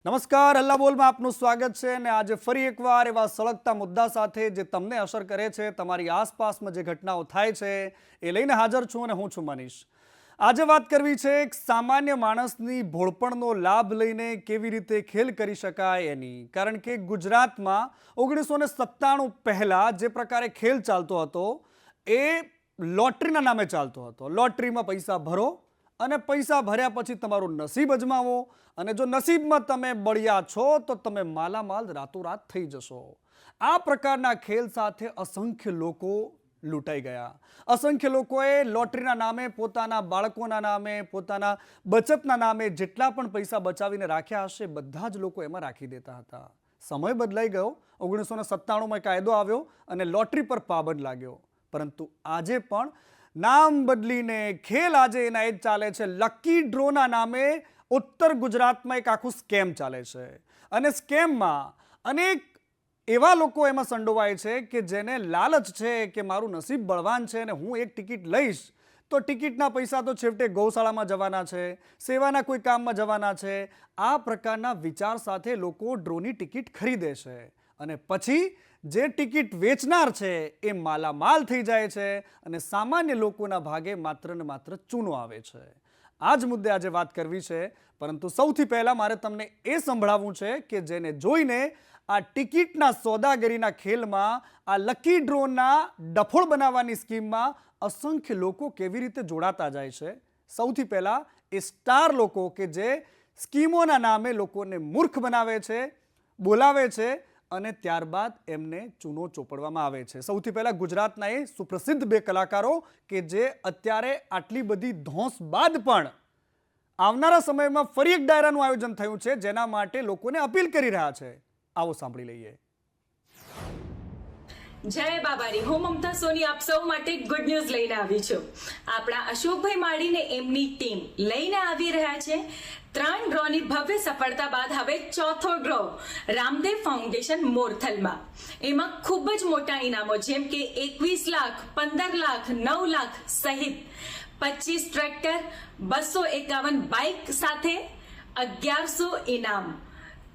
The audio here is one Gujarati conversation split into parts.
નમસ્કાર, હલ્લા બોલમાં આપનું સ્વાગત છે અને આજે ફરી એકવાર એવા સળગતા મુદ્દા સાથે જે તમને અસર કરે છે, તમારી આસપાસમાં જે ઘટનાઓ થાય છે એ લઈને હાજર છું અને હું છું મનીષ. આજે વાત કરવી છે એક સામાન્ય માણસની ભોળપણનો લાભ લઈને કેવી રીતે ખેલ કરી શકાય એની. કારણ કે ગુજરાતમાં 1997 પહેલાં જે પ્રકારે ખેલ ચાલતો હતો એ લોટરીના નામે ચાલતો હતો. લોટરીમાં પૈસા ભરો અને પૈસા ભર્યા પછી તમારું નસીબ અજમાવો અને જો નસીબમાં તમે બળિયા છો તો તમે માલામાલ રાતોરાત થઈ જશો. આ પ્રકારના ખેલ સાથે અસંખ્ય લોકો લૂંટાઈ ગયા. અસંખ્ય લોકોએ લોટરીના નામે, પોતાના બાળકોના નામે, પોતાના બચતના નામે જેટલા પણ પૈસા બચાવીને રાખ્યા હશે બધા જ લોકો એમાં રાખી દેતા હતા. સમય બદલાઈ ગયો. 1997માં કાયદો આવ્યો અને લોટરી પર પાબંદ લાગ્યો. પરંતુ આજે પણ નામ બદલીને ખેલ આજે એના એ જ ચાલે છે. લકી ડ્રોના નામે ઉત્તર ગુજરાતમાં એક આખું સ્કેમ ચાલે છે અને સ્કેમમાં અનેક એવા લોકો એમાં સંડોવાય છે કે જેને લાલચ છે કે મારું નસીબ બળવાન છે અને હું એક ટિકિટ લઈશ તો ટિકિટના પૈસા તો છેવટે ગૌશાળામાં જવાના છે, સેવાના કોઈ કામમાં જવાના છે. આ પ્રકારના વિચાર સાથે લોકો ડ્રોની ટિકિટ ખરીદે છે અને પછી જે ટિકિટ વેચનાર છે એ માલામાલ થઈ જાય છે અને સામાન્ય લોકોના ભાગે માત્ર ને માત્ર ચૂનો આવે છે. આ જ મુદ્દે આજે વાત કરવી છે, પરંતુ સૌથી પહેલાં મારે તમને એ સંભળાવવું છે કે જેને જોઈને આ ટિકિટના સોદાગરીના ખેલમાં, આ લકી ડ્રોના ડફોળ બનાવવાની સ્કીમમાં અસંખ્ય લોકો કેવી રીતે જોડાતા જાય છે. સૌથી પહેલાં એ સ્ટાર લોકો કે જે સ્કીમોના નામે લોકોને મૂર્ખ બનાવે છે, બોલાવે છે અને ત્યારબાદ એમને ચૂનો ચોપડવામાં આવે છે. સૌથી પહેલાં ગુજરાતના એ સુપ્રસિદ્ધ બે કલાકારો કે જે અત્યારે આટલી બધી ધોંસ બાદ પણ આવનારા સમયમાં ફરી એક ડાયરાનું આયોજન થયું છે જેના માટે લોકોને અપીલ કરી રહ્યા છે. આવો સાંભળી લઈએ. જય બાબારી. હું મમતા સોની આપ સૌ માટે ગુડ ન્યૂઝ લઈને આવી છું. આપણા અશોકભાઈ માળીને એમની ટીમ લઈને આવી રહ્યા છે 3 ડ્રોની ભવ્ય સફળતા બાદ હવે ચોથો ડ્રો રામદેવ ફાઉન્ડેશન મોરથલમાં. એમાં ખૂબ જ મોટા ઇનામો જેમ કે 21 લાખ, 15 લાખ, 9 લાખ સહિત 25 ટ્રેક્ટર, 251 બાઇક સાથે 1100 ઇનામ.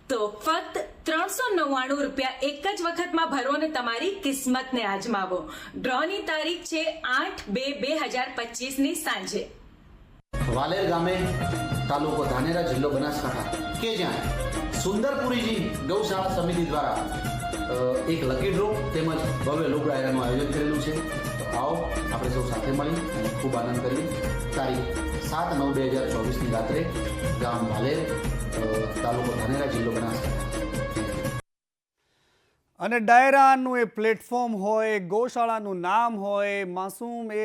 તો ફક્ત 399 રૂપિયા એક જ વખતમાં ભરો અને તમારી કિસ્મતને આજમાવો. ડ્રોની તારીખ છે 8/2/2025 ની સાંજે. વાલેર ગામે, તાલુકો ધાનેરા, જિલ્લો બનાસકાંઠા કે જ્યાં સુંદરપુરીજી ગૌશાળા સમિતિ દ્વારા એક લકી ડ્રો તેમજ ભવ્ય લોક ડાયરાનું આયોજન કરેલું છે. તો આવો આપણે સૌ સાથે મળી અને ખૂબ આનંદ કરીએ. તારીખ 7/9/2024ની રાત્રે ગામ વાલેર, તાલુકો ધાનેરા, જિલ્લો બનાસકાંઠા. અને ડાયરાનું એ પ્લેટફોર્મ હોય, ગૌશાળાનું નામ હોય, માસૂમ એ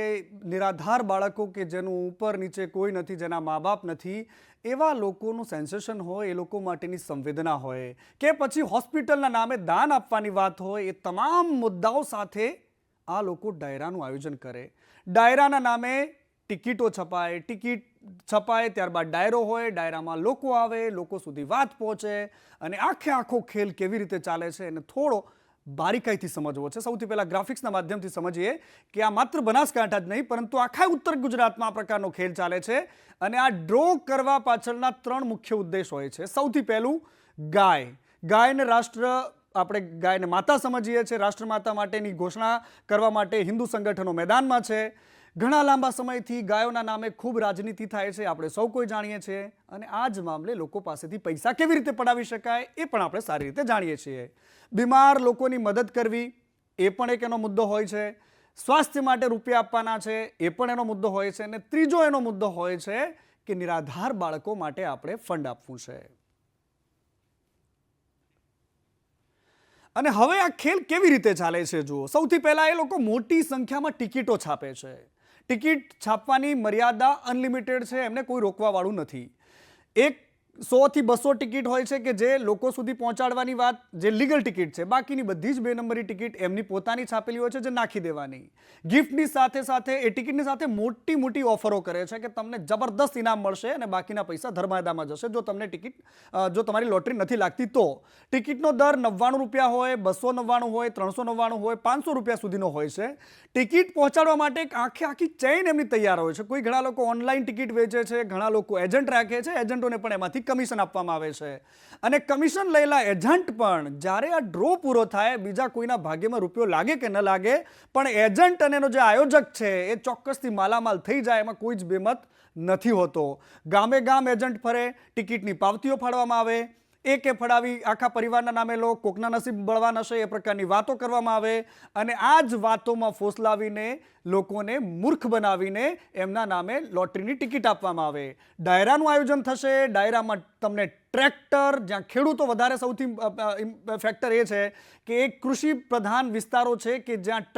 નિરાધાર બાળકો કે જેનું ઉપર નીચે કોઈ નથી, જેના મા બાપ નથી, એવા લોકોનું સેન્સેશન હોય, એ લોકો માટેની સંવેદના હોય કે પછી હોસ્પિટલના નામે દાન આપવાની વાત હોય, એ તમામ મુદ્દાઓ સાથે આ લોકો ડાયરાનું આયોજન કરે. ડાયરાના નામે ટિકિટો છપાય, ત્યારબાદ ડાયરો હોય, ડાયરામાં લોકો આવે, લોકો સુધી વાત પહોંચે અને આખો ખેલ કેવી રીતે ચાલે છે એને થોડો બારીકાઈથી સમજવો છે. સૌથી પહેલાં ગ્રાફિક્સના માધ્યમથી સમજીએ કે આ માત્ર બનાસકાંઠા જ નહીં પરંતુ આખા ઉત્તર ગુજરાતમાં આ પ્રકારનો ખેલ ચાલે છે અને આ ડ્રો કરવા પાછળના 3 મુખ્ય ઉદ્દેશ હોય છે. સૌથી પહેલું ગાય. ગાયને આપણે ગાયને માતા સમજીએ છીએ. રાષ્ટ્રમાતા માટેની ઘોષણા કરવા માટે હિન્દુ સંગઠનો મેદાનમાં છે. ઘણા લાંબા સમયથી ગાયોના નામે ખૂબ રાજનીતિ થાય છે, આપણે સૌ કોઈ જાણીએ છીએ અને આ જ મામલે લોકો પાસેથી પૈસા કેવી રીતે પડાવી શકાય એ પણ આપણે સારી રીતે જાણીએ છીએ. બીમાર લોકોની મદદ કરવી એ પણ એક એનો મુદ્દો હોય છે. સ્વાસ્થ્ય માટે રૂપિયા આપવાના છે એ પણ એનો મુદ્દો હોય છે અને ત્રીજો એનો મુદ્દો હોય છે કે નિરાધાર બાળકો માટે આપણે ફંડ આપવું છે. અને હવે આ ખેલ કેવી રીતે ચાલે છે જુઓ. સૌથી પહેલાં એ લોકો મોટી સંખ્યામાં ટિકિટો છાપે છે. ટિકિટ છાપવાની મર્યાદા અનલિમિટેડ છે, એમને કોઈ રોકવાવાળું નથી. 100 થી 200 ટિકિટ હોય છે કે જે લોકો સુધી પહોંચાડવાની વાત, જે લીગલ ટિકિટ છે. બાકીની બધી જ 2 નંબરી ટિકિટ એમની પોતાની છાપેલી હોય છે જે નાખી દેવાની. ગિફ્ટની સાથે એ ટિકિટની સાથે મોટી ઓફરો કરે છે કે તમને જબરદસ્ત ઇનામ મળશે અને બાકીના પૈસા ધર્માદામાં જશે જો તમારી લોટરી નથી લાગતી તો. ટિકિટનો દર 99 રૂપિયા હોય, 299 હોય, 399 હોય, 500 રૂપિયા સુધીનો હોય છે. ટિકિટ પહોંચાડવા માટે એક આખી ચેઇન એમની તૈયાર હોય છે. ઘણા લોકો ઓનલાઈન ટિકિટ વેચે છે, ઘણા લોકો એજન્ટ રાખે છે, એજન્ટોને પણ એમાંથી કમિશન આપવામાં આવે છે અને કમિશન લયેલા એજન્ટ પણ જ્યારે આ ડ્રો પૂરો થાય, બીજા કોઈના ભાગ્યમાં રૂપિયો લાગે કે ન લાગે, પણ એજન્ટ અને એનો જે આયોજક છે એ ચોક્કસથી માલામાલ થઈ જાય, એમાં કોઈ જ બેમત નથી હોતો. ગામે ગામ એજન્ટ ફરે, ટિકિટની પાવતીઓ ફાળવામાં આવે, એકે ફડાવી આખા પરિવારના નામે લો, કોકના નસીબ બળવાન હશે એ પ્રકારની વાતો કરવામાં આવે અને આ જ વાતોમાં ફોસલાવીને લોકોને મૂર્ખ બનાવીને એમના નામે લોટરીની ટિકિટ આપવામાં આવે. ડાયરાનું આયોજન થશે, ડાયરામાં તમને ટ્રેક્ટર, જ્યાં ખેડૂતો વધારે સૌથી ફેક્ટર એ છે કે એક કૃષિ પ્રધાન વિસ્તારો છે કે જ્યાં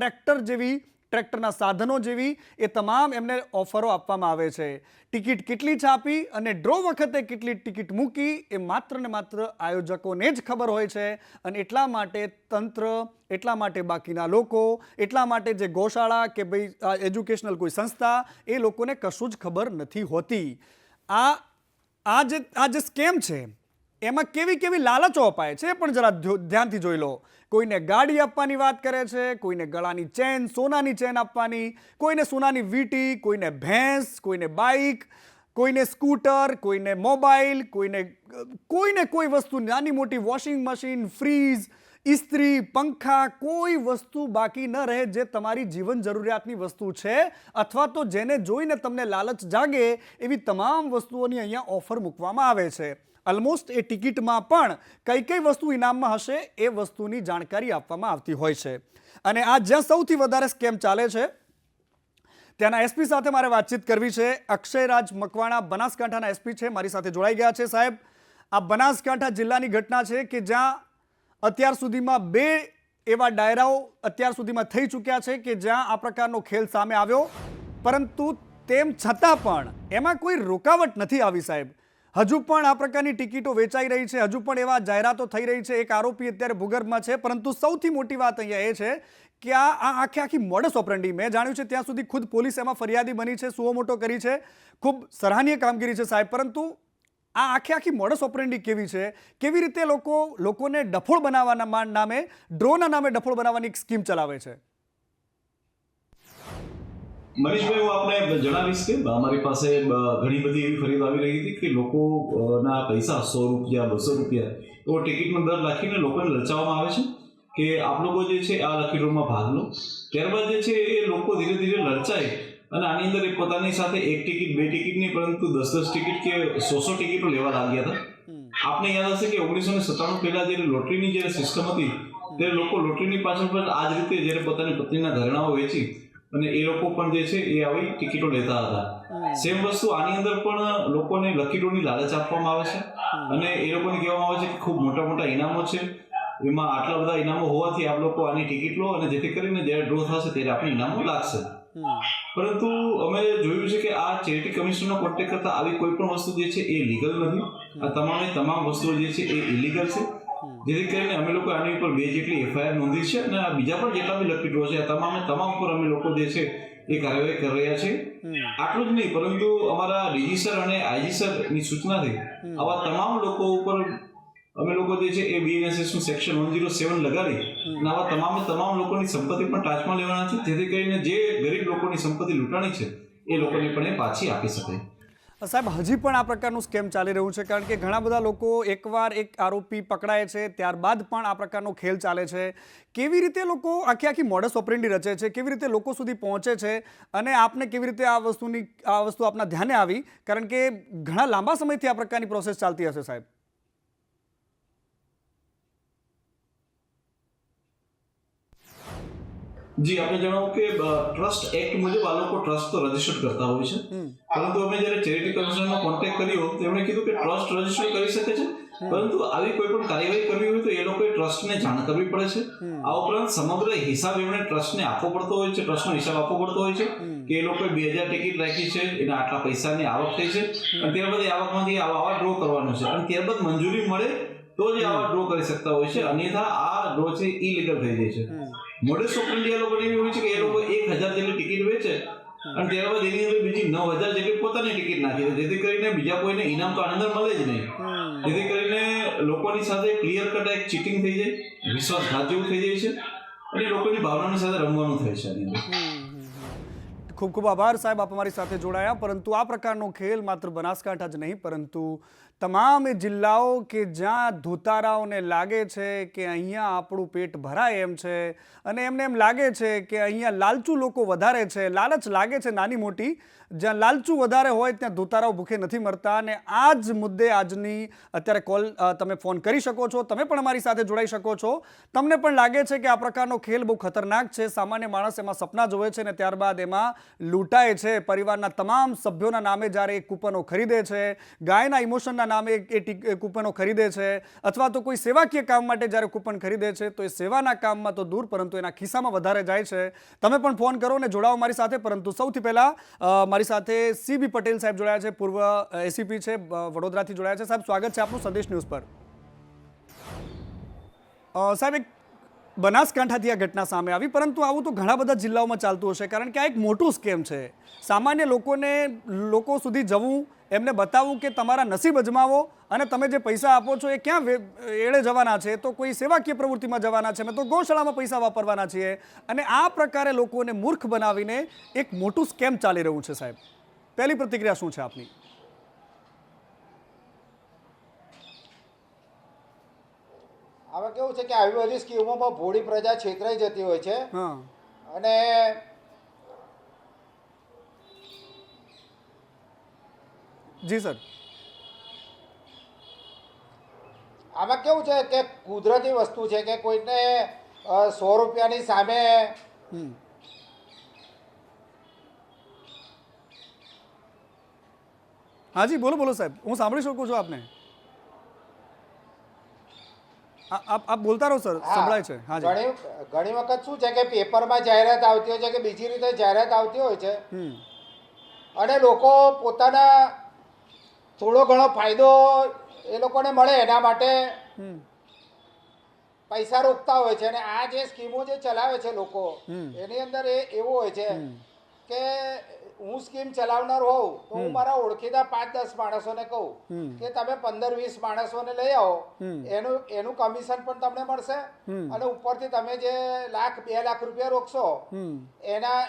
ટ્રેક્ટરના સાધનો જેવી એ તમામ એમને ઓફરો આપવામાં આવે છે. ટિકિટ કેટલી છાપી અને ડ્રો વખતે કેટલી ટિકિટ મૂકી એ માત્ર ને માત્ર આયોજકોને જ ખબર હોય છે અને એટલા માટે તંત્ર, એટલા માટે બાકીના લોકો, એટલા માટે જે ગૌશાળા કે ભાઈ એજ્યુકેશનલ કોઈ સંસ્થા, એ લોકોને કશું જ ખબર નથી હોતી. આ જે સ્કેમ છે એમાં કેવી કેવી લાલચો અપાય છે પણ જરા ધ્યાનથી જોઈ લો. કોઈને ગાડી આપવાની વાત કરે છે, કોઈને ગળાની ચેન, સોનાની ચેન આપવાની, કોઈને સોનાની વીંટી, કોઈને ભેંસ, કોઈને બાઇક, કોઈને સ્કૂટર, કોઈને મોબાઈલ, કોઈને કોઈ વસ્તુ, નાની મોટી વોશિંગ મશીન, ફ્રીજ, ઇસ્ત્રી, પંખા, કોઈ વસ્તુ બાકી ન રહે જે તમારી જીવન જરૂરિયાતની વસ્તુ છે અથવા તો જેને જોઈને તમને લાલચ જાગે એવી તમામ વસ્તુઓની અહીંયા ઓફર મૂકવામાં આવે છે. ઓલમોસ્ટ એ ટિકિટમાં પણ કઈ વસ્તુ ઇનામમાં હશે એ વસ્તુની જાણકારી આપવામાં આવતી હોય છે. અને આ જ્યાં સૌથી વધારે સ્કેમ ચાલે છે ત્યાંના એસપી સાથે મારે વાતચીત કરવી છે. અક્ષયરાજ મકવાણા બનાસકાંઠાના એસપી છે, મારી સાથે જોડાઈ ગયા છે. સાહેબ, આ બનાસકાંઠા જિલ્લાની ઘટના છે કે જ્યાં અત્યાર સુધીમાં 2 એવા ડાયરાઓ અત્યાર સુધીમાં થઈ ચૂક્યા છે કે જ્યાં આ પ્રકારનો ખેલ સામે આવ્યો, પરંતુ તેમ છતાં પણ એમાં કોઈ રોકાવટ નથી આવી. સાહેબ, હજુ પણ આ પ્રકારની ટિકિટો વેચાઈ રહી છે, હજુ પણ એવા જાહેરાતો થઈ રહી છે. એક આરોપી અત્યારે ભૂગર્ભમાં છે, પરંતુ સૌથી મોટી વાત અહીંયા એ છે કે આ આખી મોડસ ઓપરેન્ડી, મેં જાણ્યું છે ત્યાં સુધી ખુદ પોલીસ એમાં ફરિયાદી બની છે, સુઓ મોટો કરી છે, ખૂબ સરાહનીય કામગીરી છે સાહેબ. પરંતુ આ આખી મોડસ ઓપરેન્ડી કેવી છે, કેવી રીતે લોકોને ડફોળ બનાવવાના નામે, ડ્રોના નામે ડફોળ બનાવવાની એક સ્કીમ ચલાવે છે? મનીષભાઈ, હું આપને જણાવીશ કે અમારી પાસે ઘણી બધી એવી ફરિયાદ આવી રહી હતી કે લોકોના પૈસા 100 રૂપિયા, 200 રૂપિયા એવો ટિકિટનો દર રાખીને લોકોને લલચાવવામાં આવે છે કે આપ લોકો જે છે આ લકી ડ્રોમાં ભાગ લો. ત્યારબાદ જે છે એ લોકો ધીરે ધીરે લલચાય અને આની અંદર એ પોતાની સાથે 1 ટિકિટ, 2 ટિકિટ નહીં પરંતુ 10-10 ટિકિટ કે 100 ટિકિટો લેવા લાગ્યા હતા. આપને યાદ હશે કે 1997 પહેલા જ્યારે લોટરીની જ્યારે સિસ્ટમ હતી ત્યારે લોકો લોટરીની પાછળ પણ આ જ રીતે જ્યારે પોતાની પત્નીના ઘરેણાઓ વેચી અને એ લોકો પણ જે છે એ આવી ટિકિટો લેતા હતા. સેમ વસ્તુ આની અંદર પણ લોકોને લકી ડ્રોની લાલચ આપવામાં આવે છે અને એ લોકોને કહેવામાં આવે છે કે ખૂબ મોટા મોટા ઇનામો છે, એમાં આટલા બધા ઇનામો હોવાથી આપ લોકો આની ટિકિટ લો અને જેથી કરીને જ્યારે ડ્રો થશે ત્યારે આપણે ઇનામો લાગશે. પરંતુ અમે જોયું છે કે આ ચેરિટી કમિશનનો કોન્ટેક્ટ કરતા આવી કોઈ પણ વસ્તુ જે છે એ લીગલ નથી. આ તમામ વસ્તુઓ જે છે એ ઇલીગલ છે. જેથી કરીને અમે લોકો આની ઉપર 2 જેટલી એફઆઈઆર નોંધી છે અને બીજા પણ જેટલા બી લકી ડ્રો છે તમામ ઉપર અમે લોકો જે છે એ કાર્યવાહી કરી રહ્યા છે. આટલું જ નહીં પરંતુ અમારા ડીજી સર અને આઈજી સરની સૂચનાથી આવા તમામ લોકો ઉપર અમે લોકો જે છે એ BNSS નું સેક્શન 107 લગાડી અને આવા તમામ લોકોની સંપત્તિ પણ ટાંચમાં લેવાના છે, જેથી કરીને જે ગરીબ લોકોની સંપત્તિ લૂંટાણી છે એ લોકોને પણ એ પાછી આપી શકે. સાહેબ, હજી પણ આ પ્રકારનું સ્કેમ ચાલી રહ્યું છે, કારણ કે ઘણા બધા લોકો એકવાર એક આરોપી પકડાય છે ત્યારબાદ પણ આ પ્રકારનો ખેલ ચાલે છે. કેવી રીતે લોકો આખી મોડસ ઓપરેન્ડી રચે છે, કેવી રીતે લોકો સુધી પહોંચે છે અને આપને કેવી રીતે આ વસ્તુ આપના ધ્યાને આવી, કારણ કે ઘણા લાંબા સમયથી આ પ્રકારની પ્રોસેસ ચાલતી હશે સાહેબ? જી, આપણે જણાવું કે ટ્રસ્ટ એક્ટ મુજબ આ લોકો ટ્રસ્ટ તો રજીસ્ટર કરતા હોય છે, પરંતુ અમે જ્યારે ચેરિટી કમિશનરનો કોન્ટેક્ટ કર્યો તો એમણે કીધું કે ટ્રસ્ટ રજીસ્ટર કરી શકે છે, પરંતુ આવી કોઈ પણ કાર્યવાહી કરવી હોય તો એ લોકોએ ટ્રસ્ટને જાણ કરવી પડે છે. આ ઉપરાંત સમગ્ર હિસાબ એમણે ટ્રસ્ટને આપવો પડતો હોય છે, ટ્રસ્ટનો હિસાબ આપવો પડતો હોય છે કે એ લોકોએ 2000 ટિકિટ રાખી છે, એના આટલા પૈસાની આવક થઈ છે અને ત્યારબાદ એ આવકમાંથી આવા ડ્રો કરવાનો છે અને ત્યારબાદ મંજૂરી મળે તો જ આવા ડ્રો કરી શકતા હોય છે, અન્યથા આ ડ્રો છે ઇલીગલ થઈ જાય છે. મોડસ ઓપરેન્ડી આ લોકોને એવી હોય છે કે એ લોકો 1000 જેટલી ટિકિટ વેચે અને ત્યારબાદ એની અંદર બીજી 9000 જેટલી પોતાની ટિકિટ નાખી દે, જેથી કરીને બીજા કોઈને ઇનામ તો આની અંદર મળે જ નહીં. જેથી કરીને લોકોની સાથે ક્લિયર કટ એક ચીટિંગ થઈ જાય, વિશ્વાસઘાત જેવું થઈ જાય છે અને લોકોની ભાવનાની સાથે રમવાનું થાય છે આની અંદર. ખૂબ ખૂબ આભાર સાહેબ, આપ અમારી સાથે જોડાયા. પરંતુ આ પ્રકારનો ખેલ માત્ર બનાસકાંઠા જ નહીં પરંતુ તમામ એ જિલ્લાઓ કે જ્યાં ધોતારાઓને લાગે છે કે અહીંયા આપણું પેટ ભરાય એમ છે અને એમને એમ લાગે છે કે અહીંયા લાલચુ લોકો વધારે છે, લાલચ લાગે છે નાની મોટી, જ્યાં લાલચુ વધારે હોય ત્યાં ધોતારાઓ ભૂખે નથી મરતા. અને આ જ મુદ્દે આજની અત્યારે કોલ તમે ફોન કરી શકો છો, તમે પણ અમારી સાથે જોડાઈ શકો છો. તમને પણ લાગે છે કે આ પ્રકારનો ખેલ બહુ ખતરનાક છે, સામાન્ય માણસ એમાં સપના જોવે છે અને ત્યારબાદ એમાં લૂંટાય છે. પરિવારના તમામ સભ્યોના નામે જ્યારે એ કૂપનો ખરીદે છે, ગાયના ઇમોશનના નામે એ કૂપનો ખરીદે છે, અથવા તો કોઈ સેવાકીય કામ માટે જ્યારે કૂપન ખરીદે છે તો એ સેવાના કામમાં તો દૂર પરંતુ એના ખિસ્સામાં વધારે જાય છે. તમે પણ ફોન કરો અને જોડાઓ મારી સાથે. પરંતુ સૌથી પહેલા મારી સાથે CB પટેલ સાહેબ જોડાયા છે, પૂર્વ ACP છે, વડોદરાથી જોડાયા છે. સાહેબ સ્વાગત છે આપનું સંદેશ ન્યૂઝ પર. સાહેબ એક બનાસકાંઠાથી આ ઘટના સામે આવી, પરંતુ આવું તો ઘણા બધા જિલ્લાઓમાં ચાલતું હશે, કારણ કે આ એક મોટું સ્કેમ છે. સામાન્ય લોકો સુધી જવું, એમને બતાવવું કે તમારા નસીબ અજમાવો અને તમે જે પૈસા આપો છો એ ક્યાં એળે જવાના છે, તો કોઈ સેવાકીય પ્રવૃત્તિમાં જવાના છે, મેં તો ગૌશાળામાં પૈસા વાપરવાના છીએ. અને આ પ્રકારે લોકોને મૂર્ખ બનાવીને એક મોટું સ્કેમ ચાલી રહ્યું છે. સાહેબ, પહેલી પ્રતિક્રિયા શું છે આપની? આમાં કેવું છે કે આવી બધી સ્કીમોમાં ભોળી પ્રજા છેતરાઈ જતી હોય છે. અને જી સર, આમાં કેવું છે કે કુદરતી વસ્તુ છે કે કોઈને 100 રૂપિયાની સામે હાજી બોલો સાહેબ, હું સાંભળી શકું છું આપને. આપ બોલતા રહો સર, સંભળાય છે. હાજી, ઘણી વખત શું છે કે પેપરમાં જાહેરાત આવતી હોય છે કે બીજી રીતે જાહેરાત આવતી હોય છે અને લોકો પોતાના થોડો ઘણો ફાયદો એ લોકોને મળે એના માટે પૈસા રોકતા હોય છે. અને આ જે સ્કીમો જે ચલાવે છે લોકો, એની અંદર એવું હોય છે કે હું સ્કીમ ચલાવનાર હોઉં તો હું મારા ઓળખીતા 5-10 માણસોને કહું કે તમે 15-20 માણસોને લઈ આવો, એનું કમિશન પણ તમને મળશે અને ઉપરથી તમે જે 1-2 લાખ રૂપિયા રોકશો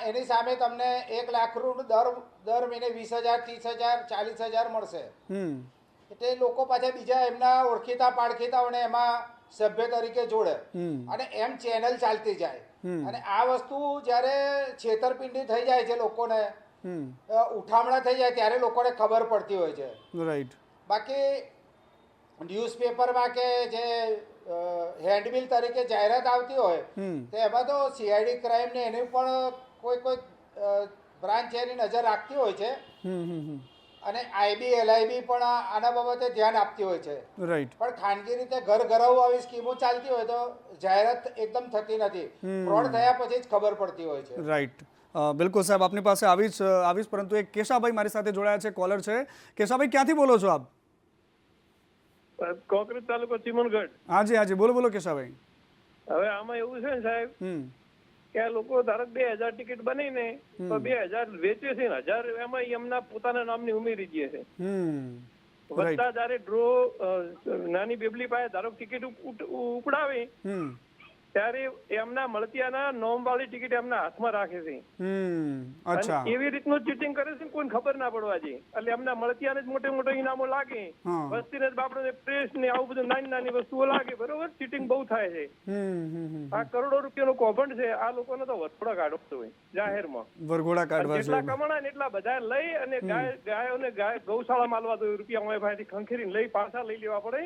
એની સામે તમને 1 લાખ રૂપિયા દર મહિને 20,000, 30,000, 40,000 મળશે. એટલે લોકો પાછા બીજા એમના ઓળખીતા પાડખીતાઓને એમાં સભ્ય તરીકે જોડે અને એમ ચેનલ ચાલતી જાય. અને આ વસ્તુ જ્યારે છેતરપિંડી થઈ જાય છે, લોકોને ઉઠામણા થઈ જાય ત્યારે લોકોને ખબર પડતી હોય છે. રાઈટ. બાકી ન્યૂઝપેપરમાં કે જે હેન્ડબિલ તરીકે જાહેરાત આવતી હોય તો એમાં તો CID ક્રાઇમ ને એની પણ કોઈ બ્રાન્ચ એની નજર રાખતી હોય છે અને IB LIB પણ આના બાબતે ધ્યાન આપતી હોય છે. રાઈટ. પણ ખાનગી રીતે ઘર આવી સ્કીમો ચાલતી હોય તો જાહેરાત એકદમ થતી નથી, ફ્રોડ થયા પછી જ ખબર પડતી હોય છે. રાઈટ. બિલકુલ સાહેબ, આપની પાસે આવીશ પરંતુ એક કેશાભાઈ મારી સાથે જોડાયા છે, કોલર છે. કેશાભાઈ, ક્યાંથી બોલો છો આપ? કોકરેજ તાલુકો ચીમનગઢ. હાજી બોલો કેશાભાઈ. હવે આમાં એવું છે ને સાહેબ કે આ લોકો ધારો 2,000 ટિકિટ બનીને તો 2,000 વેચે છે ને 1,000 એમાં એમના પોતાના નામની ઉમેરી દે છે. વત્તા જયારે ડ્રો નાની બેબલી પાસે ધારો ટિકિટ ઉપડાવે ત્યારે એમના મળતિયાના નોમ વાળી ટિકિટ એમના હાથમાં રાખે છે. એવી રીતનું ચીટિંગ કરે છે, કોઈને ખબર ના પડવા દે. એટલે એમના મળતિયાને જ મોટો ઇનામો લાગે, વસ્તીને જ બાપડો પ્રેસ ને આવું બધું નાની વસ્તુઓ લાગે. બરોબર, ચીટિંગ બહુ થાય છે. આ કરોડો રૂપિયાનું કૌભાંડ છે. આ લોકોને તો વરઘોડા કાઢવો હોય જાહેરમાં, વરઘોડા કાઢવા, જેટલા કમાણા ને એટલા બધા લઈ અને ગાયોને ગૌશાળામાં આલવા દો. રૂપિયા અમારી પાસેથી ખંખેરીને લઈ પાછા લઈ લેવા પડે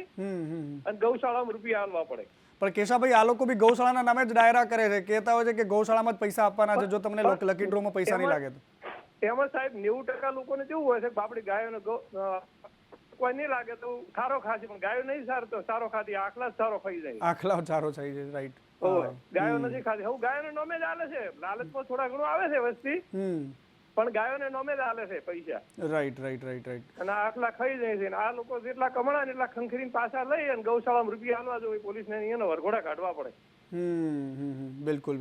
અને ગૌશાળામાં રૂપિયા આલવા પડે. પણ કેશાભાઈ, આ લોકો બી ગૌશાળાના નામે જ ડાયરા કરે છે, કહેતા હોય છે કે ગૌશાળામાં જ પૈસા આપવાના છે, જો તમને લકી ડ્રોમાં પૈસા નહીં લાગે તો. એમાં સાહેબ 90% લોકોને કેવું હોય છે કે આપડી ગાયોને કોઈ નહીં લાગે તો સારો ખાશે, પણ ગાયો નહીં સારો ખાતી, આખલા જ સારો ખાઈ જાય. આખલા સારો થઈ જાય. રાઈટ. ગાયો નથી ખાતી. હવે ગાયોને નોમે જ આલે છે, લાલચમાં થોડા ઘણું આવે છે વસ્તી, પણ ગાયોને નોમે જ આલે છે પૈસા. રાઈટ. અને આખલા ખાઈ જાય છે. આ લોકો જેટલા કમાણા ને એટલા ખંખરીને પાછા લઈ અને ગૌશાળામાં રૂપિયા આલવા જોઈએ પોલીસને, એનો વરઘોડા કાઢવા પડે. બિલકુલ.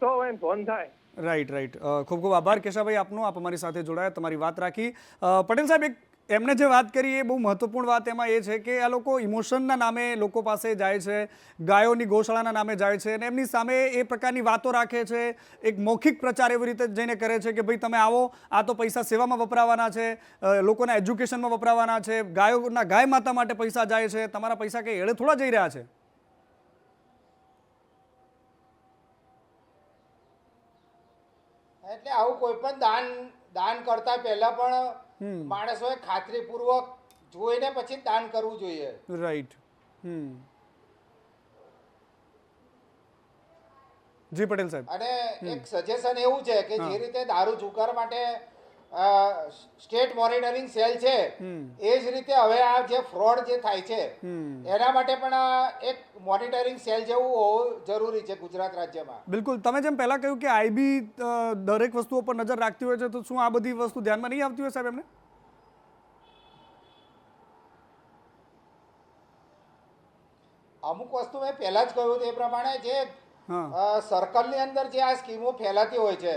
તો એને ફોન થાય. રાઈટ. ખૂબ આભાર કેશાભાઈ આપનો, આપ અમારી સાથે જોડાયા, તમારી વાત રાખી. પટેલ સાહેબ, એમને જે વાત કરી એ બહુ મહત્વપૂર્ણ વાત એમાં એ છે કે આ લોકો ઇમોશનના નામે લોકો પાસે જાય છે, ગાયોની ગૌશાળાના નામે જાય છે અને એમની સામે એ પ્રકારની વાતો રાખે છે, એક મૌખિક પ્રચાર એવી રીતે જઈને કરે છે કે ભાઈ તમે આવો, આ તો પૈસા સેવામાં વપરાવાના છે, લોકોના એજ્યુકેશનમાં વપરાવાના છે, ગાય માતા માટે પૈસા જાય છે, તમારા પૈસા કંઈ એળે થોડા જઈ રહ્યા છે. એટલે આવું કોઈ પણ દાન કરતા પહેલા પણ માણસોએ ખાતરીપૂર્વક જોઈને પછી જ દાન કરવું જોઈએ. રાઈટ. જી પટેલ સાહેબ. અને એક સજેશન એવું છે કે જે રીતે દારૂ જુગાર માટે સ્ટેટ મોનિટરિંગ સેલ છે એ જ રીતે હવે આ જે ફ્રોડ જે થાય છે એના માટે પણ એક મોનિટરિંગ સેલ જેવું હોવું જરૂરી છે ગુજરાત રાજ્યમાં. બિલકુલ. તમે જેમ પહેલા કહ્યું કે આઈબી દરેક વસ્તુઓ પર નજર રાખતી હોય છે, તો શું આ બધી વસ્તુ ધ્યાનમાં નહીં આવતી હોય સાહેબ એમને? અમુક વસ્તુ મેં પહેલા જ કહ્યું તે પ્રમાણે જે સર્કલની અંદર જે આ સ્કીમો ફેલાતી હોય છે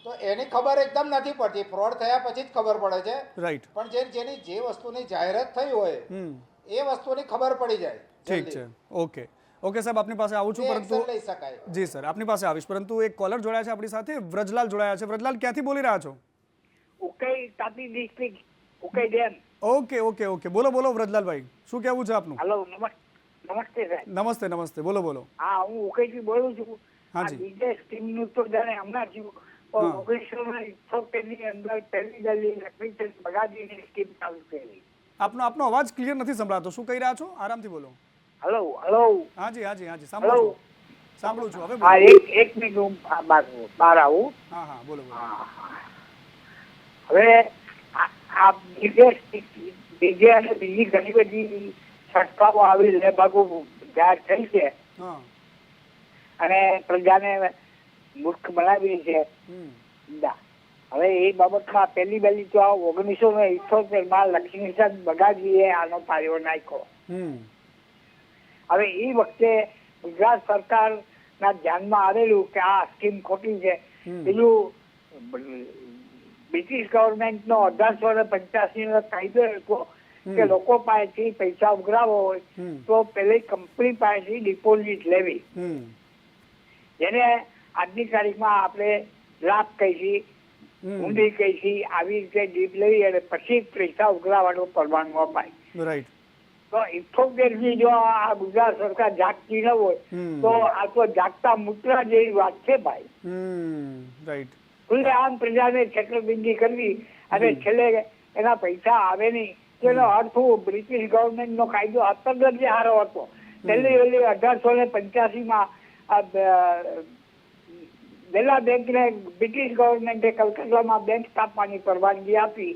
તો એની ખબર એકદમ નથી પડતી, ફ્રોડ થયા પછી જ ખબર પડે છે. રાઈટ. પણ જેની જે વસ્તુની જાહેરાત થઈ હોય એ વસ્તુની ખબર પડી જાય. ઠીક છે. ઓકે સાહેબ, આપની પાસે આવું છું, પરંતુ લઈ શકાય. જી સર, આપની પાસે આવીશ, પરંતુ એક કોલર જોડાયા છે આપણી સાથે, વ્રજલાલ જોડાયા છે. વ્રજલાલ, ક્યાંથી બોલી રહ્યા છો? Ukai Tapi district, Ukai dam. Okay, બોલો વ્રજલાલભાઈ, શું કહેવું છે આપનું? હેલો, નમસ્તે સાહેબ. નમસ્તે, બોલો. હા, હું ઉકાઈથી બોલું છું. હાજી. બીજે સ્કીમનું તો જાણે હમણાં થયું, પણ 1978 ની અંદર પહેલી દલી લક્ષ્મીચંદ બગાજીની સ્કીમ ચાલુ કરી. આપનો અવાજ ક્લિયર નથી સંભળાતો, શું કહી રહ્યા છો? આરામથી બોલો. હેલો. હાજી, સાંભળું છું. હવે હા, બોલો. એક મિનિટ હું બહાર આવું. હા, બોલો. હવે આ બીજે અને બીજી ઘણી બધી સંસ્થાઓ આવી લેબાગુ જાહેર થઈ છે અને પ્રજાને મૂર્ખ બનાવી છે. હવે એ બાબતમાં પહેલી બેલી તો 1978 લક્ષ્મીચંદ બગાજીએ આનો પાયો નાખ્યો. હવે એ વખતે ગુજરાત સરકારના ધ્યાનમાં આવેલું કે આ સ્કીમ ખોટી છે. બીજું બ્રિટિશ ગવર્મેન્ટનો 1885 કાયદો હતો કે લોકો પાસેથી પૈસા ઉઘરાવો હોય તો પેલી કંપની પાસેથી ડિપોઝિટ લેવી, જેને આજની તારીખમાં આપણે લાભ કહીએ, ઊંડી કહીએ, આવી રીતે ડીપ લેવી અને પછી પૈસા ઉઘરાવવાનું પરવાનું અપાય. રાઈટ. તો 78 જો આ ગુજરાત સરકાર જાગતી ન હોય તો આ તો જાગતા મૂતરા જેવી વાત છે ભાઈ. રાઈટ. ખુલ્લેઆમ પ્રજાને છેતરપિંડી કરવી અને છેલ્લે એના પૈસા આવે નહીં, તેનો અર્થ બ્રિટિશ ગવર્મેન્ટ નો કાયદો અત્યંત જ સારો હતો. પહેલી 1885 બેલા બેંકને બ્રિટિશ ગવર્મેન્ટે કલકત્તામાં બેંક સ્થાપવાની પરવાનગી આપી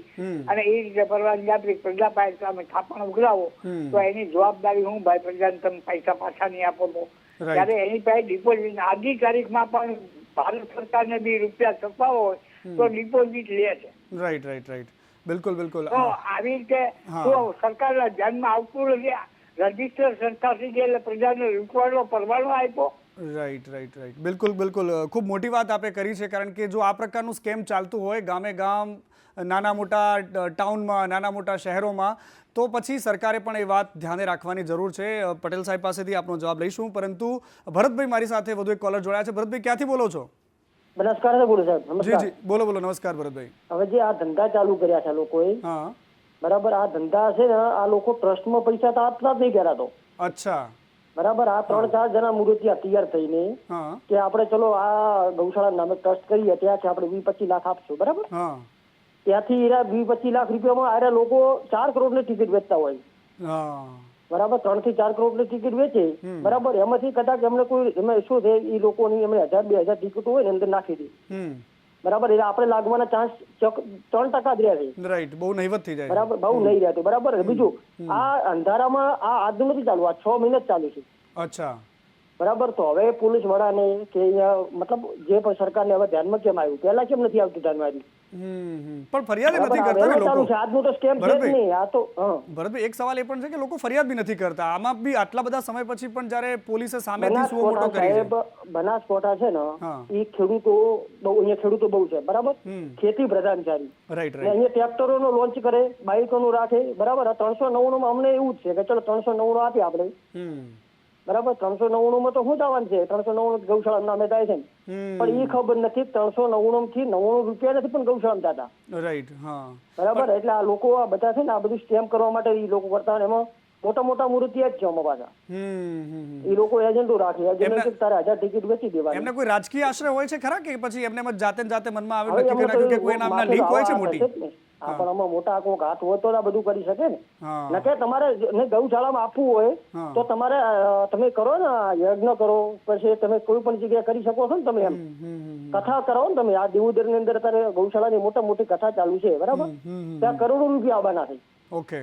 અને એ રીતે પરવાનગી આપી પ્રજા પાસે તમે થાપણ ઉઘરાવો તો એની જવાબદારી હું ભાઈ પ્રજાને તમે પૈસા પાછા નહીં આપો તો ત્યારે એની પાસે ડિપોઝિટ આજની તારીખમાં પણ ભારત સરકારને બી રૂપિયા છપાવો હોય તો ડિપોઝિટ લે છે. રાઈટ. બિલકુલ. તો આવી રીતે સરકારના ધ્યાનમાં આવતું નથી. રજીસ્ટર સંસ્થાથી એટલે પ્રજાને રૂપવાનો પરવાનો આપ્યો. રાઈટ. બિલકુલ. ખૂબ મોટી વાત આપે કરી છે, કારણ કે જો આ પ્રકારનું સ્કેમ ચાલતું હોય ગામ, નાના મોટા ટાઉનમાં, નાના મોટા શહેરોમાં, તો પછી સરકારે પણ એ વાત ધ્યાને રાખવાની જરૂર છે. પટેલ સાહેબ પાસેથી આપનો જવાબ લઈશું, પરંતુ ભરતભાઈ મારી સાથે વધુ એક કોલર જોડાયા છે. ભરતભાઈ, ક્યાંથી બોલો છો? બનાસકાંઠા બોલું સાહેબ. નમસ્કાર. જી, બોલો. નમસ્કાર ભરતભાઈ. હવે જે આ ધંધા ચાલુ કર્યા છે લોકોએ, બરાબર, આ ધંધા છે ને આ લોકો ટ્રસ્ટમાં પૈસા તો આપતા જ નહીં કર્યા તો. અચ્છા. બરાબર. આ 3-4 જણા મૂર્તિયા તૈયાર થઈને કે આપણે ચલો આ ગૌશાળા નામે ટ્રસ્ટ કરીએ, ત્યાંથી આપણે 20-25 લાખ આપશું, બરાબર. ત્યાંથી 20-25 લાખ રૂપિયામાં આરે લોકો 4 કરોડની ટિકિટ વેચતા હોય, બરાબર. 3 થી 4 કરોડની ટિકિટ વેચે, બરાબર. એમાંથી કદાચ એમને કોઈ એમાં શું છે એ લોકોની એમને 1000-2000 ટિકિટો હોય ને અંદર નાખી દે, બરાબર. એટલે આપણે લાગવાના ચાન્સ 3% જ રહે છે. રાઈટ. બહુ નહીવત થઈ જાય, બરાબર. બહુ નહીં રહેતું, બરાબર. બીજું આ અંધારામાં આ આજનું નથી ચાલુ, આ 6 મહિના જ ચાલુ છે. અચ્છા. બરાબર. તો હવે પોલીસ વાળાને કે મતલબ જે પણ સરકારને હવે ધ્યાનમાં કેમ આવ્યું, પહેલા કેમ નથી આવતું ધ્યાનમાં આવ્યું? પણ ફરિયાદ નથી કરતા ને લોકો. આજનું તો સ્કેમ છે જ નહીં. આ તો ભરતભાઈ, એક સવાલ એ પણ છે કે લોકો ફરિયાદ બી નથી કરતા. આમાં બી આટલા બધા સમય પછી પણ જ્યારે પોલીસે સામેથી સુઓ મોટો કરી છે. બનાસકાંઠા છે ને એ ખેડૂતો બહુ, અહીંયા ખેડૂતો બહુ છે, બરાબર, ખેતી પ્રધાન છે. રાઈટ. અહીંયા ટ્રેક્ટરોનો લોન્ચ કરે, બાઇકોનું રાખે, બરાબર. 399 માં અમને એવું જ છે કે ચલો 399 આપીએ આપણે, બરાબર. 399 માં તો શું થવાનું છે? 399 ગૌશાળા નામે થાય છે, પણ એ ખબર નથી 399 થી 99 રૂપિયા નથી પણ ગૌશાળા થતા. રાઈટ. હા, બરાબર. એટલે આ લોકો આ બધા છે ને આ બધું સ્કેમ કરવા માટે એ લોકો કરતા, એમાં મોટા મોટા મૂર્તિયા જ છે આમાં પાછા. એ લોકો એજન્ટો રાખે, એજન્ટ તારે 1000 ટિકિટ વેચી દેવાની. એમને કોઈ રાજકીય આશ્રય હોય છે ખરા, કે પછી એમને જાતે મનમાં આવે નક્કી કરી નાખ્યું કે કોઈ નામના લિંક હોય છે મોટી? પણ આમાં મોટા કોઈક હાથ હોય તો આ બધું કરી શકે ને. નકે તમારે ગૌશાળામાં આપવું હોય તો તમારે તમે કરો ને, યજ્ઞ કરો, પછી તમે કોઈ પણ જગ્યાએ કરી શકો છો ને. તમે એમ કથા કરો ને, તમે આ દેવુદર ની અંદર અત્યારે ગૌશાળાની મોટી કથા ચાલુ છે, બરાબર. ત્યાં કરોડો રૂપિયા આવવાના છે. ઓકે.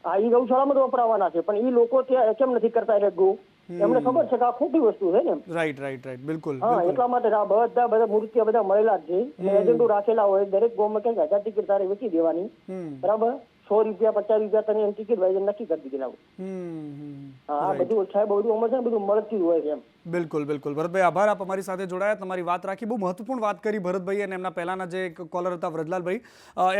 આ ઈ ગૌશાળામાં તો વપરાવાના છે, પણ એ લોકો ત્યાં કેમ નથી કરતા? એટલે ગૌ એમને ખબર છે કે આ ખોટી વસ્તુ છે ને. રાઈટ. બિલકુલ. હા, એટલા માટે આ બધા મૂર્તિઓ બધા મળેલા જ છે. એજન્ટો રાખેલા હોય, દરેક ગામમાં કે 1000 ટિકિટ તારે વેચી દેવાની, બરાબર. 100 રૂપિયા 50 રૂપિયા તને એમ ટિકિટ ભાઈ નક્કી કરી દીધેલા હોય. હા, બધું સાહેબ બધું અમર છે ને, બધું મળતું હોય છે એમ. બિલકુલ. ભરતભાઈ, આભાર, આપ અમારી સાથે જોડાયા, તમારી વાત રાખી. બહુ મહત્વપૂર્ણ વાત કરી ભરતભાઈ, અને એમના પહેલાના જે કોલર હતા વ્રજલાલભાઈ,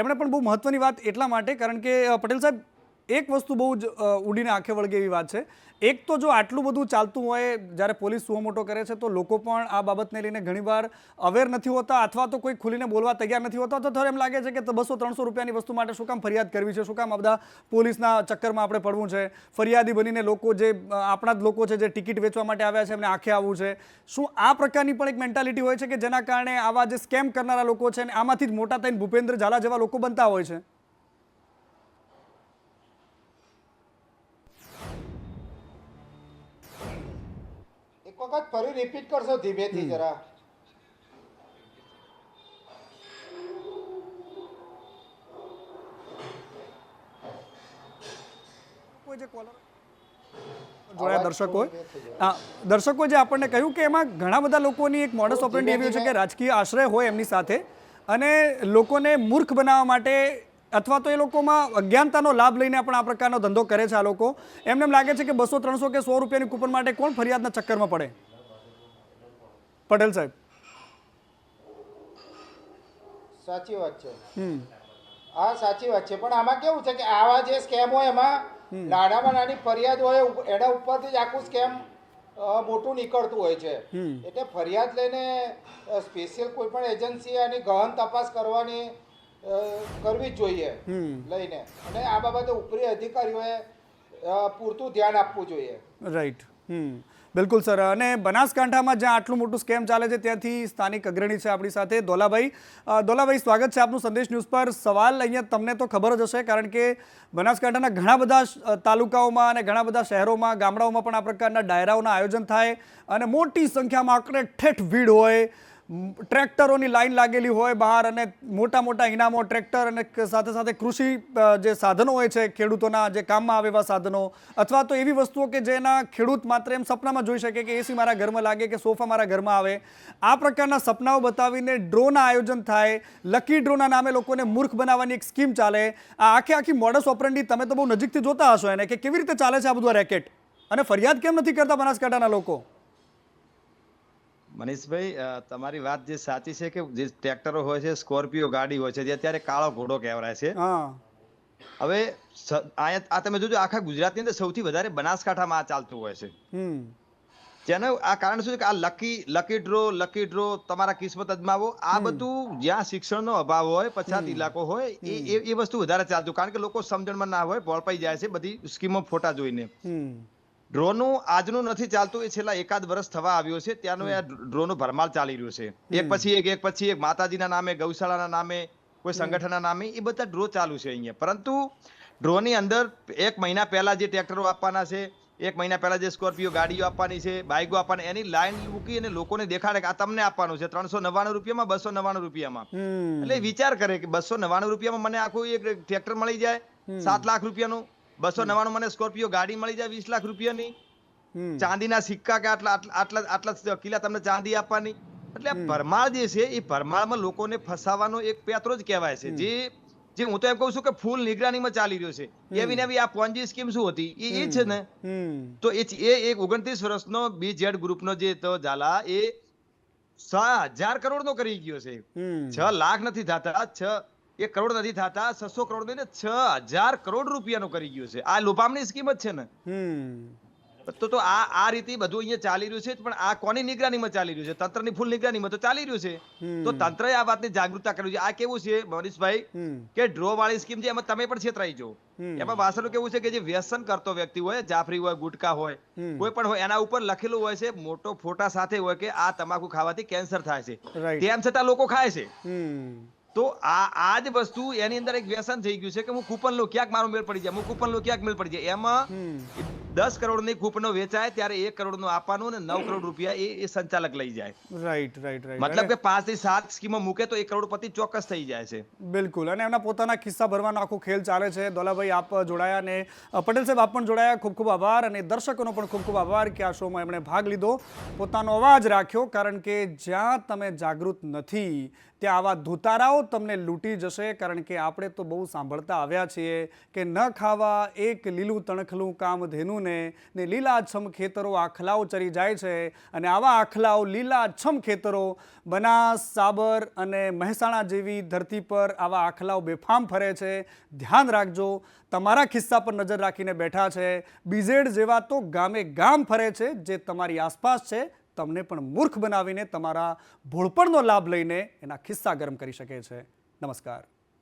એમણે પણ બહુ મહત્વની વાત એટલા માટે, કારણ કે પટેલ સાહેબ, એક વસ્તુ બહુ જ ઉડીને આંખે વળગે એવી વાત છે. એક તો જો આટલું બધું ચાલતું હોય, જ્યારે પોલીસ સુઓ મોટો કરે છે, તો લોકો પણ આ બાબતને લઈને ઘણીવાર અવેર નથી હોતા, અથવા તો કોઈ ખુલીને બોલવા તૈયાર નથી હોતા. તો થોડું એમ લાગે છે કે 200-300 રૂપિયાની વસ્તુ માટે શું કામ ફરિયાદ કરવી છે, શું કામ આ બધા પોલીસના ચક્કરમાં આપણે પડવું છે, ફરિયાદી બનીને લોકો જે આપણા જ લોકો છે જે ટિકિટ વેચવા માટે આવ્યા છે એમને આંખે આવવું છે. શું આ પ્રકારની પણ એક મેન્ટાલિટી હોય છે કે જેના કારણે આવા જે સ્કેમ કરનારા લોકો છે ને આમાંથી જ મોટા થઈને ભૂપેન્દ્ર ઝાલા જેવા લોકો બનતા હોય છે? એક વખત ફરી રિપીટ કરશો ધીમેથી જરા? દર્શકો જે આપણને કહ્યું કે એમાં ઘણા બધા લોકોની એક મોડસ ઓપરેન્ડી એવી છે કે રાજકીય આશ્રય હોય એમની સાથે, અને લોકોને મૂર્ખ બનાવવા માટે અથવા તો એ લોકોમાં અજ્ઞાનતાનો લાભ લઈને પણ આ પ્રકારનો ધંધો કરે છે આ લોકો. એમને એમ લાગે છે કે 200-300 કે 100 રૂપિયાની કૂપન માટે કોણ ફરિયાદના ચક્કરમાં પડે? પટેલ સાહેબ, સાચી વાત છે. હા, સાચી વાત છે. પણ આમાં કેવું છે કે આવા જે સ્કેમ હોય એમાં નાનામાં નાની ફરિયાદ હોય, એના ઉપરથી જ આખું સ્કેમ મોટું નીકળતું હોય છે. એટલે ફરિયાદ લઈને સ્પેશિયલ કોઈ પણ એજન્સી આની ગહન તપાસ કરવી જ જોઈએ લઈને, અને આ બાબતે ઉપરી અધિકારીઓએ પૂરતું ધ્યાન આપવું જોઈએ. રાઈટ. બિલકુલ સર. અને બનાસકાંઠામાં જ્યાં આટલું મોટું સ્કેમ ચાલે છે ત્યાંથી સ્થાનિક અગ્રણી છે આપણી સાથે, દોલાભાઈ. દોલાભાઈ, સ્વાગત છે આપનું સંદેશ ન્યૂઝ પર. સવાલ અહીંયા તમને તો ખબર જ હશે, કારણ કે બનાસકાંઠાના ઘણા બધા તાલુકાઓમાં અને ઘણા બધા શહેરોમાં, ગામડાઓમાં પણ આ પ્રકારના ડાયરાઓના આયોજન થાય, અને મોટી સંખ્યામાં આકડે ઠેઠ ભીડ હોય, ટ્રેક્ટરોની લાઈન લાગેલી હોય બહાર, અને મોટા ઇનામો, ટ્રેક્ટર અને સાથે સાથે કૃષિ જે સાધનો હોય છે ખેડૂતોના, જે કામમાં આવે એવા સાધનો, અથવા તો એવી વસ્તુઓ કે જેના ખેડૂત માત્ર એમ સપનામાં જોઈ શકે કે એસી મારા ઘરમાં લાગે કે સોફા મારા ઘરમાં આવે. આ પ્રકારના સપનાઓ બતાવીને ડ્રોના આયોજન થાય, લકી ડ્રોના નામે લોકોને મૂર્ખ બનાવવાની એક સ્કીમ ચાલે. આ આખી મોડસ ઓપરેન્ડી તમે તો બહુ નજીકથી જોતા હશો એને, કે કેવી રીતે ચાલે છે આ બધું રેકેટ, અને ફરિયાદ કેમ નથી કરતા બનાસકાંઠાના લોકો? મનીષભાઈ, તમારી વાત જે સાચી છે કે જે ટ્રેક્ટરો હોય છે, સ્કોર્પિયો ગાડી હોય છે, જે અત્યારે કાળો ઘોડો કહેવાય છે. હવે આ તમે જોજો, આખા ગુજરાતની અંદર સૌથી વધારે બનાસકાંઠામાં આ ચાલતું હોય છે. જેનું આ કારણ શું છે કે આ લકી ડ્રો તમારા કિસ્મત અજમાવો, આ બધું જ્યાં શિક્ષણનો અભાવ હોય, પછાત ઇલાકો હોય, એ વસ્તુ વધારે ચાલતું, કારણ કે લોકો સમજણમાં ના હોય, ભોળપાઈ જાય છે બધી સ્કીમો ફોટા જોઈને. ડ્રોનું આજનું નથી ચાલતું, એ છેલ્લા એકાદ વર્ષ થવા આવ્યો છે ત્યાંનો આ ડ્રોનો ભરમાર ચાલી રહ્યો છે. એક પછી એક માતાજીના નામે, ગૌશાળાના નામે, કોઈ સંગઠનના નામે, એ બધા ડ્રો ચાલુ છે અહીંયા. પરંતુ ડ્રોની અંદર 1 મહિના પહેલા જે ટ્રેક્ટરો આપવાના છે, 1 મહિના પહેલા જે સ્કોર્પિયો ગાડીઓ આપવાની છે, બાઇકો આપવાની, એની લાઈન મૂકી અને લોકોને દેખાડે કે આ તમને આપવાનું છે 399 રૂપિયામાં, 299 રૂપિયામાં. એટલે વિચાર કરે કે 299 રૂપિયામાં મને આખું એક ટ્રેક્ટર મળી જાય 7 લાખ રૂપિયાનું, 299 મને સ્કોર્પિયો ગાડી મળી જાય 20 લાખ રૂપિયાની, ચાંદીના સિક્કા કે આટલા કિલ્લા તમને ચાંદી આપવાની. એટલે આ ભરમાળ જે છે એ ભરમાળમાં લોકોને ફસાવાનો એક પેત્રો જ કહેવાય છે, જે હું તો એમ કહું છું કે ફૂલ નિગરાનીમાં ચાલી રહ્યો છે. એવી ને એવી આ પોન્જી સ્કીમ શું હતી એ છે ને, તો એ એક 29 વર્ષનો BZ ગ્રુપનો જે તો ઝાલા એ 6,000 કરોડનો કરી ગયો છે. 6 લાખ નથી થતા, 1 કરોડ નથી થતા, 600 કરોડ ને 6,000 કરોડ રૂપિયાનો કરી ગયો છે. આ લોભામણી સ્કીમ જ છે ને. તો આ રીતે બધું અહીંયા ચાલી રહ્યું છે, પણ આ કોની નિગરાનીમાં ચાલી રહ્યું છે? તંત્રની ફૂલ નિગરાનીમાં તો ચાલી રહ્યું છે. તો તંત્રએ આ વાતની જાગૃતતા કરવી છે. આ કેવું છે મનીષભાઈ કે ડ્રો વાળી સ્કીમ છે, એમાં તમે પણ છેતરાઈ જાઓ. એમાં વાસણનું કેવું છે કે જે વ્યસન કરતો વ્યક્તિ હોય, જાફરી હોય, ગુટકા હોય, કોઈ પણ હોય, એના ઉપર લખેલું હોય છે મોટો ફોટા સાથે હોય કે આ તમાકુ ખાવાથી કેન્સર થાય છે, તેમ છતાં લોકો ખાય છે. તો આ જ વસ્તુ એની અંદર એક વ્યસન થઈ ગયું છે કે હું કૂપન લો, ક્યાંક મારો મેળ પડી જાય, હું કૂપન લો, ક્યાંક મેળ પડી જાય. એમાં 10 કરોડની કૂપનો વેચાય ત્યારે 1 કરોડનું આપવાનું ને 9 કરોડ રૂપિયા એ સંચાલક લઈ જાય. રાઈટ. મતલબ કે 5 થી 7 સ્કીમો મૂકે તો 1 કરોડપતિ ચોક્કસ થઈ જાય છે. બિલકુલ. અને એમના પોતાના કિસ્સા ભરવાનો આખો ખેલ ચાલે છે. દોલાભાઈ આપ જોડાયા અને પટેલ સાહેબ આપ પણ જોડાયા, ખૂબ ખૂબ આભાર. અને દર્શકોનો પણ ખૂબ ખૂબ આભાર કે આ શોમાં એમણે ભાગ લીધો, પોતાનો અવાજ રાખ્યો. કારણ કે જ્યાં તમે જાગૃત નથી ત્યાં આવા ધુતારાઓ તમને લૂંટી જશે. કારણ કે આપણે તો બહુ સાંભળતા આવ્યા છીએ કે ન ખાવા એક લીલું તણખલું કામધેનુને ને લીલાછમ ખેતરો આખલાઓ ચરી જાય છે. અને આવા આખલાઓ લીલાછમ ખેતરો બનાસ, સાબર અને મહેસાણા જેવી ધરતી પર આવા આખલાઓ બેફામ ફરે છે. ધ્યાન રાખજો, તમારા ખિસ્સા પર નજર રાખીને બેઠા છે. BZ જેવા તો ગામે ગામ ફરે છે, જે તમારી આસપાસ છે. તમને પણ મૂર્ખ બનાવીને તમારા ભોળપણનો લાભ લઈને એના ખિસ્સા ગરમ કરી શકે છે. નમસ્કાર.